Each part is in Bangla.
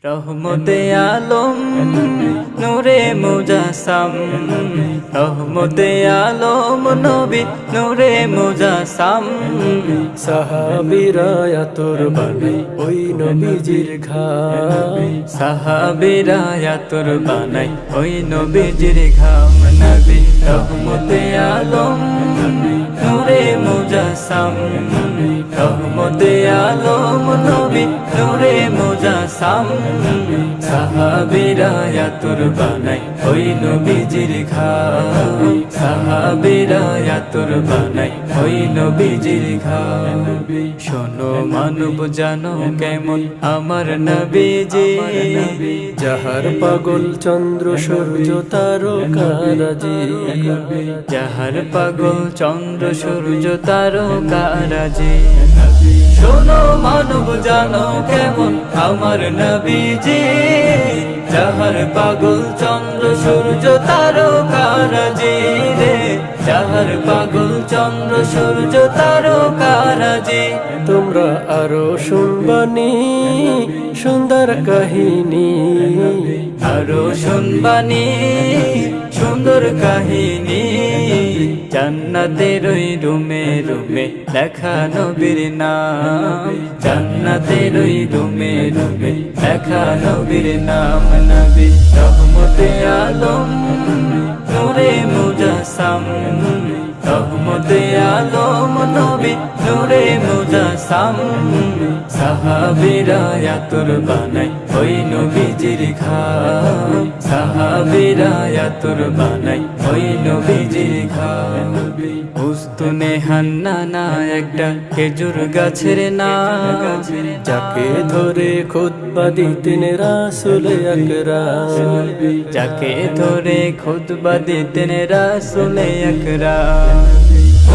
রহমতে আলম নূরে মুজাসসাম, রহমতে আলম নবী নূরে মুজাসসাম। সাহাবীরা আতর বানাই ওই নবীজির ঘাম, সাহাবীরা আতর বানাই ওই নবীজির ঘাম। নবী রহমতে আলম নূরে মুজাসসাম, রহমতে আলম নবী নূরে মুজাসসাম। সাহাবীরা আতর বানাই ওই নবীজির ঘাম, সাহাবীরা আতর বানাই ওই নবীজির ঘাম। শোনো মানব জানো কেমন আমার নবীজি, যাহার পাগল চন্দ্র সূর্য তারকারাজি, যাহার পাগল চন্দ্র সূর্য তারকারাজি। শোনো মানব জানো কেমন আমার নবীজি, যাহার পাগল চন্দ্র সূর্য তারকারাজি রে, যাহার পাগল চন্দ্র সূর্য তারকারাজি। তোমরা আরো শুনবানি সুন্দর কাহিনী, আরো শুনবানি সুন্দর কাহিনী। জান্নাতের ওই রুমে রুমে লেখা নবীর নাম, জান্নাতের ওই রুমে রুমে লেখা নবীর নাম। নবী রহমতে আলম নূরে মুজাসসাম, রহমতে আলম নবী নূরে মুজাসসাম। সাহাবীরা আতর বানাই ওই নবীজির ঘাম, সাহাবীরা আতর বানাই ওই নবীজির ঘাম। উস্তুনে হান্নানা একটা খেজুর গাছের নাম, যাকে ধরে খুতবা দিতেন রাসূল আকরাম, যাকে ধরে খুতবা দিতেন রাসূল আকরাম।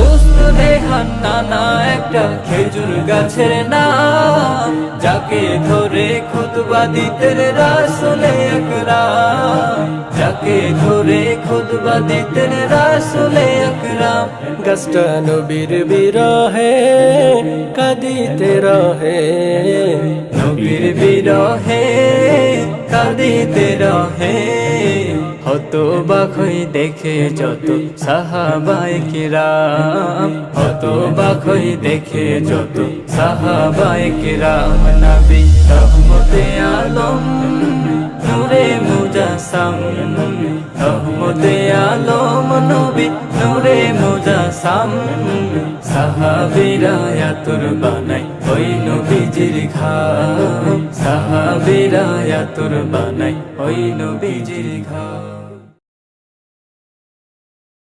উস্তুনে হান্নানা একটা খেজুর গাছের নাম, যাকে ধরে খুতবা দিতেন রাসূল আকরাম, যাকে ধরে খুতবা দিতেন রাসূল আকরাম। গাছটা নবীর বিরহে কাঁদিতে রহে, নবীর বিরহে কাঁদিতে রহে। হতবাক হয়ে দেখে যত সাহাবায়ে কিরাম, হতবাক হয়ে দেখে যত সাহাবায়ে কিরাম। নবী রহমতে আলম নূরে মুজাসসাম, রহমতে আলম নবী নূরে মুজাসসাম। সাহাবীরা আতর বানাই ওই নবীজির ঘাম, সাহাবীরা আতর বানাই ওই নবীজির ঘাম।